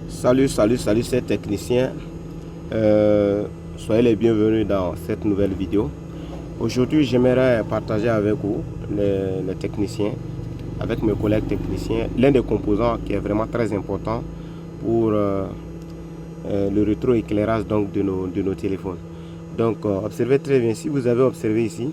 Salut chers techniciens, soyez les bienvenus dans cette nouvelle vidéo. Aujourd'hui j'aimerais partager avec vous les techniciens, avec mes collègues techniciens, l'un des composants qui est vraiment très important pour le rétroéclairage donc de nos téléphones. Donc observez très bien, si vous avez observé ici,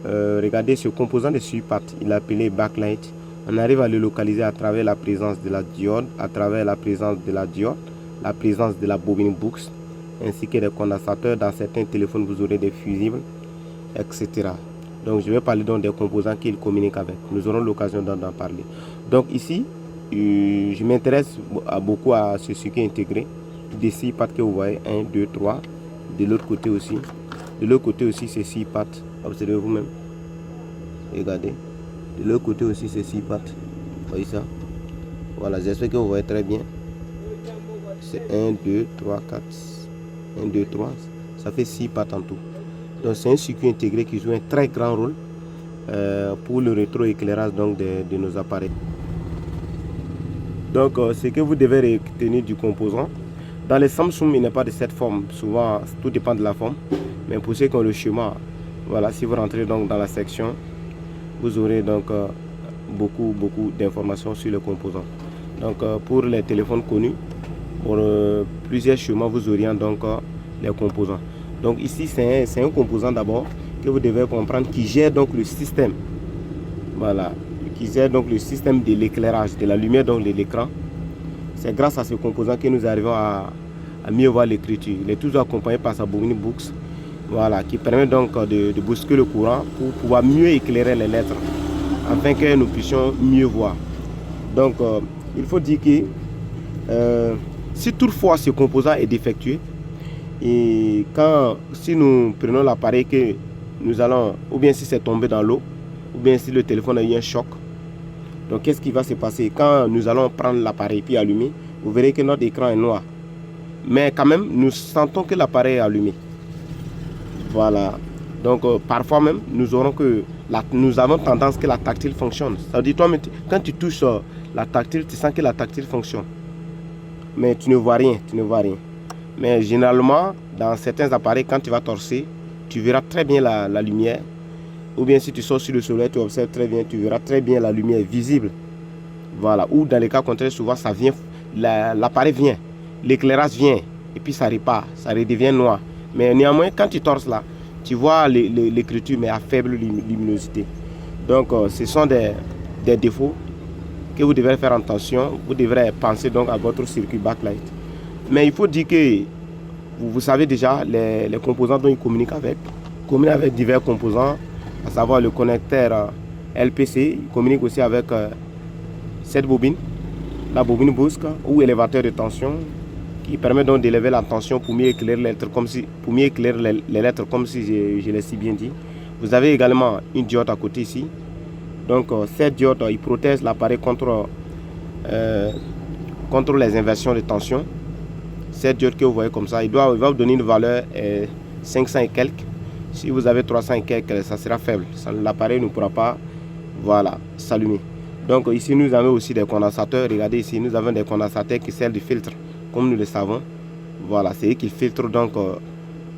regardez ce composant de suipatte, il est appelé backlight. On arrive à le localiser à travers la présence de la diode, à travers la présence de la diode, la présence de la bobine Boox, ainsi que des condensateurs. Dans certains téléphones, vous aurez des fusibles, etc. Donc, je vais parler donc des composants qu'ils communiquent avec. Nous aurons l'occasion d'en parler. Donc, ici, je m'intéresse beaucoup à ce circuit intégré. Des 6 pattes que vous voyez, 1, 2, 3. De l'autre côté aussi. De l'autre côté aussi, c'est 6 pattes. Observez vous-même. Regardez. De l'autre côté aussi, c'est 6 pattes. Vous voyez ça? Voilà, j'espère que vous voyez très bien. C'est 1, 2, 3, 4. 1, 2, 3. Ça fait 6 pattes en tout. Donc, c'est un circuit intégré qui joue un très grand rôle pour le rétroéclairage donc de nos appareils. Donc, ce que vous devez retenir du composant. Dans les Samsung, il n'est pas de cette forme. Souvent, tout dépend de la forme. Mais pour ceux qui ont le schéma, voilà, si vous rentrez donc dans la section, vous aurez donc beaucoup d'informations sur le composant. Donc pour les téléphones connus, pour plusieurs schémas, vous auriez donc les composants. Donc ici c'est un composant d'abord que vous devez comprendre qui gère donc le système. Voilà, qui gère donc le système de l'éclairage, de la lumière donc de l'écran. C'est grâce à ce composant que nous arrivons à mieux voir l'écriture. Il est toujours accompagné par sa bobine Boox. Voilà, qui permet donc de bousculer le courant pour pouvoir mieux éclairer les lettres afin que nous puissions mieux voir. Donc il faut dire que si toutefois ce composant est défectueux, et si nous prenons l'appareil que nous allons, ou bien si c'est tombé dans l'eau, ou bien si le téléphone a eu un choc, donc qu'est-ce qui va se passer? Quand nous allons prendre l'appareil puis allumer, vous verrez que notre écran est noir, mais quand même nous sentons que l'appareil est allumé. Voilà, donc parfois même nous avons tendance que la tactile fonctionne. Ça veut dire toi, quand tu touches la tactile, tu sens que la tactile fonctionne, mais tu ne vois rien, Mais généralement, dans certains appareils, quand tu vas torser, tu verras très bien la lumière. Ou bien si tu sors sur le soleil, tu observes très bien, tu verras très bien la lumière visible. Voilà, ou dans les cas contraires, souvent ça vient, l'appareil vient, l'éclairage vient, et puis ça repart, ça redevient noir. Mais néanmoins, quand tu torses là, tu vois l'écriture, mais à faible luminosité. Donc, ce sont des défauts que vous devrez faire attention. Vous devrez penser donc à votre circuit backlight. Mais il faut dire que vous savez déjà les composants dont ils communiquent avec. Ils communiquent avec divers composants, à savoir le connecteur LPC. Ils communiquent aussi avec cette bobine, la bobine Boox ou élévateur de tension, qui permet donc d'élever la tension pour mieux éclairer les lettres, comme si je l'ai si bien dit. Vous avez également une diode à côté ici. Donc cette diode, il protège l'appareil contre les inversions de tension. Cette diode que vous voyez comme ça, il va vous donner une valeur 500 et quelques. Si vous avez 300 et quelques, ça sera faible. L'appareil ne pourra pas, voilà, s'allumer. Donc ici nous avons aussi des condensateurs. Regardez ici, nous avons des condensateurs qui servent de filtre, comme nous le savons. Voilà, c'est eux qui filtrent donc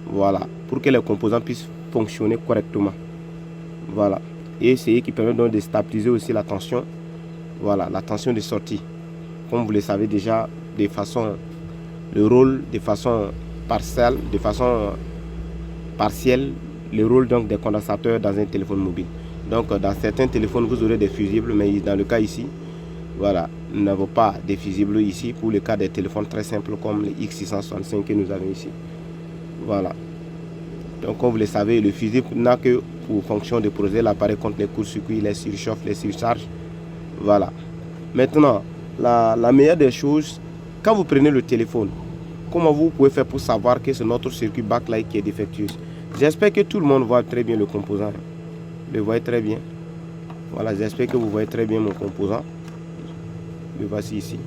voilà, pour que les composants puissent fonctionner correctement. Voilà, et c'est eux qui permettent donc de stabiliser aussi la tension. Voilà, la tension de sortie, comme vous le savez déjà, de façon partielle, le rôle donc des condensateurs dans un téléphone mobile. Donc dans certains téléphones vous aurez des fusibles, mais dans le cas ici, voilà, nous n'avons pas de fusibles ici pour le cas des téléphones très simples comme les X665 que nous avons ici. Voilà, donc comme vous le savez, le fusible n'a que pour fonction de protéger l'appareil contre les courts-circuits, les surchauffe, les surcharges. Voilà, maintenant la meilleure des choses, quand vous prenez le téléphone, comment vous pouvez faire pour savoir que c'est notre circuit backlight qui est défectueux? J'espère que tout le monde voit très bien le composant. Le voyez très bien. Voilà, j'espère que vous voyez très bien mon composant. Le voici ici.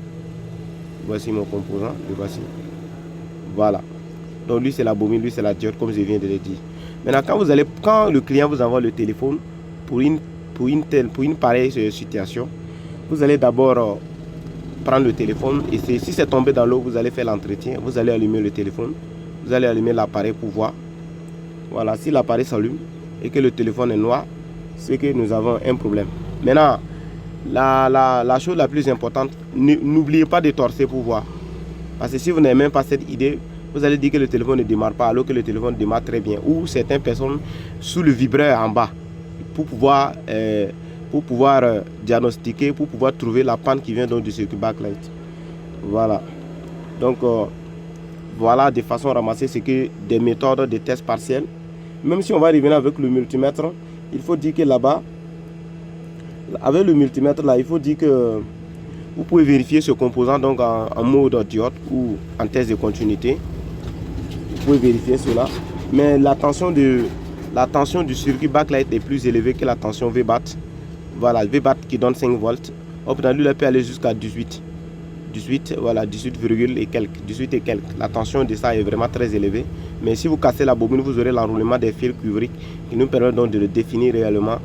Voici mon composant. Le voici. Voilà. Donc lui c'est la bobine, lui c'est la diode, comme je viens de le dire. Maintenant, quand le client vous envoie le téléphone pour une pareille situation, vous allez d'abord prendre le téléphone et si c'est tombé dans l'eau, vous allez faire l'entretien, vous allez allumer le téléphone, vous allez allumer l'appareil pour voir. Voilà, si l'appareil s'allume et que le téléphone est noir, c'est que nous avons un problème. Maintenant, la chose la plus importante, n'oubliez pas de torser pour voir. Parce que si vous n'avez même pas cette idée, vous allez dire que le téléphone ne démarre pas alors que le téléphone démarre très bien. Ou certaines personnes sous le vibreur en bas pour pouvoir diagnostiquer, pour pouvoir trouver la panne qui vient donc du circuit backlight. Voilà. Donc, voilà de façon ramassée, c'est que des méthodes de tests partiels. Même si on va revenir avec le multimètre, il faut dire que là-bas, avec le multimètre là, il faut dire que vous pouvez vérifier ce composant donc en mode diode ou en test de continuité. Vous pouvez vérifier cela. Mais la tension du circuit backlight est plus élevée que la tension VBAT. Voilà, VBAT qui donne 5 volts. Hop, dans lui, il peut aller jusqu'à 18. 18, voilà, 18, et quelques. 18 et quelques. La tension de ça est vraiment très élevée. Mais si vous cassez la bobine, vous aurez l'enroulement des fils cuivriques qui nous permet donc de le définir réellement.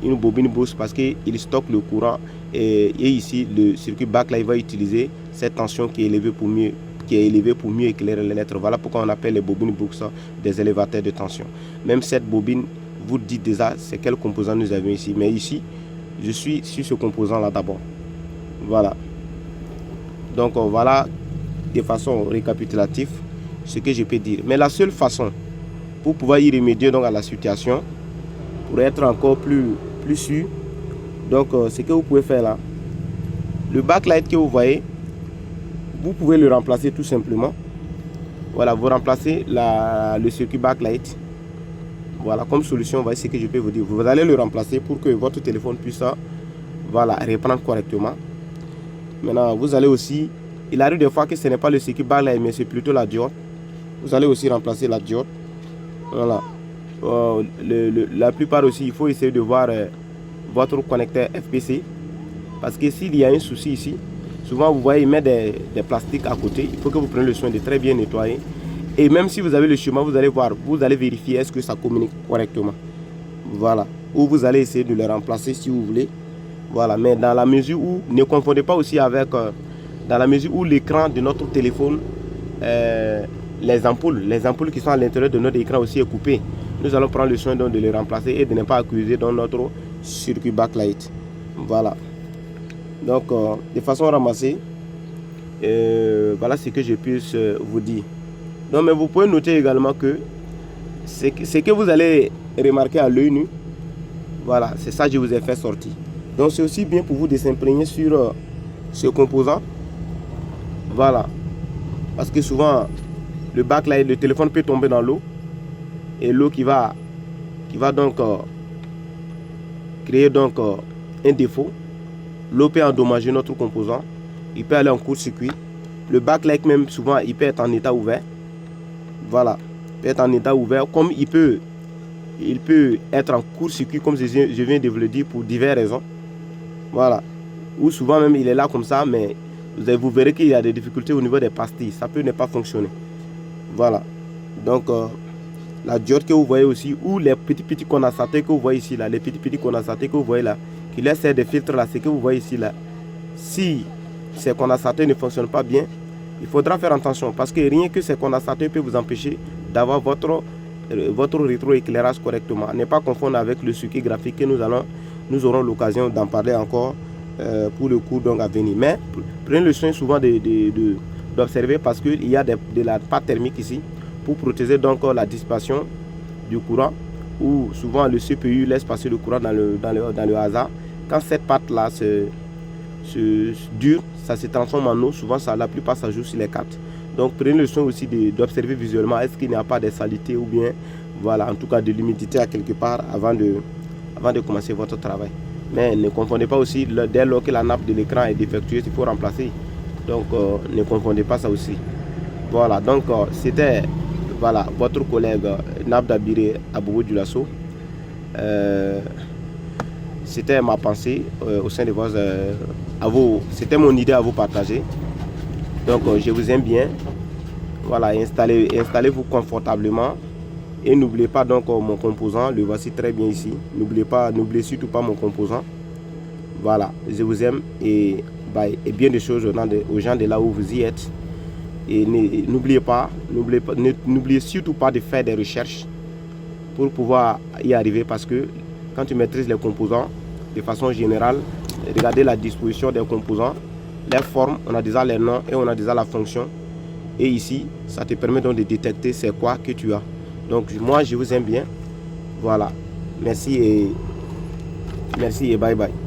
Une bobine boost parce qu'il stocke le courant et ici le circuit backlight va utiliser cette tension qui est élevée pour mieux éclairer les lettres. Voilà pourquoi on appelle les bobines boost des élévateurs de tension. Même cette bobine vous dit déjà c'est quel composant nous avons ici, mais ici je suis sur ce composant là d'abord. Voilà, donc voilà de façon récapitulative ce que je peux dire. Mais la seule façon pour pouvoir y remédier donc à la situation, pour être encore plus sûr, donc ce que vous pouvez faire là, le backlight que vous voyez, vous pouvez le remplacer tout simplement. Voilà, vous remplacez le circuit backlight. Voilà, comme solution, voyez ce que je peux vous dire. Vous allez le remplacer pour que votre téléphone puisse, voilà, reprendre correctement. Maintenant, vous allez aussi, il arrive des fois que ce n'est pas le circuit backlight, mais c'est plutôt la diode. Vous allez aussi remplacer la diode. Voilà. La plupart aussi, il faut essayer de voir votre connecteur FPC, parce que s'il y a un souci ici, souvent vous voyez il met des plastiques à côté. Il faut que vous preniez le soin de très bien nettoyer, et même si vous avez le chemin, vous allez voir, vous allez vérifier est-ce que ça communique correctement. Voilà, ou vous allez essayer de le remplacer si vous voulez. Voilà, mais dans la mesure où, ne confondez pas aussi avec dans la mesure où l'écran de notre téléphone, les ampoules qui sont à l'intérieur de notre écran aussi est coupé. Nous allons prendre le soin donc de les remplacer et de ne pas accuser dans notre circuit backlight. Voilà. Donc, de façon ramassée, voilà ce que je puisse vous dire. Donc, mais vous pouvez noter également que ce que vous allez remarquer à l'œil nu, voilà, c'est ça que je vous ai fait sortir. Donc, c'est aussi bien pour vous de s'imprégner sur ce composant. Voilà. Parce que souvent, le backlight, le téléphone peut tomber dans l'eau. Et l'eau qui va donc créer donc un défaut. L'eau peut endommager notre composant. Il peut aller en court-circuit. Le backlight même souvent il peut être en état ouvert. Voilà, il peut être en état ouvert, comme il peut être en court-circuit, comme je viens de vous le dire, pour diverses raisons. Voilà, ou souvent même il est là comme ça, mais vous verrez qu'il y a des difficultés au niveau des pastilles. Ça peut ne pas fonctionner. Voilà, donc la diode que vous voyez aussi, ou les petits condensateurs que vous voyez ici là, les petits condensateurs que vous voyez là, qui laissent des filtres là, ce que vous voyez ici là, si ces condensateurs ne fonctionnent pas bien, il faudra faire attention, parce que rien que ces condensateurs peut vous empêcher d'avoir votre rétroéclairage correctement. Ne pas confondre avec le circuit graphique que nous aurons l'occasion d'en parler encore pour le cours donc à venir. Mais prenez le soin souvent d'observer, parce qu'il y a de la pâte thermique ici pour protéger donc la dissipation du courant, où souvent le CPU laisse passer le courant dans le hasard. Quand cette pâte là se dure, ça se transforme en eau. Souvent la plupart ça joue sur les cartes. Donc prenez le soin aussi d'observer visuellement est-ce qu'il n'y a pas de saleté, ou bien voilà, en tout cas de l'humidité à quelque part avant de commencer votre travail. Mais ne confondez pas aussi, dès lors que la nappe de l'écran est défectueuse, il faut remplacer. Donc ne confondez pas ça aussi. Voilà, donc c'était voilà votre collègue Nabdabiré Aboubou Dioulasso. C'était ma pensée au sein de vos c'était mon idée à vous partager. Donc je vous aime bien. Voilà, installez-vous confortablement et n'oubliez pas donc mon composant, le voici très bien ici. N'oubliez surtout pas mon composant. Voilà, je vous aime et bye. et bien de choses aux gens de là où vous y êtes. Et n'oubliez surtout pas de faire des recherches pour pouvoir y arriver, parce que quand tu maîtrises les composants de façon générale, regardez la disposition des composants, les formes, on a déjà les noms et on a déjà la fonction. Et ici, ça te permet donc de détecter c'est quoi que tu as. Donc moi, je vous aime bien. Voilà. Merci et bye bye.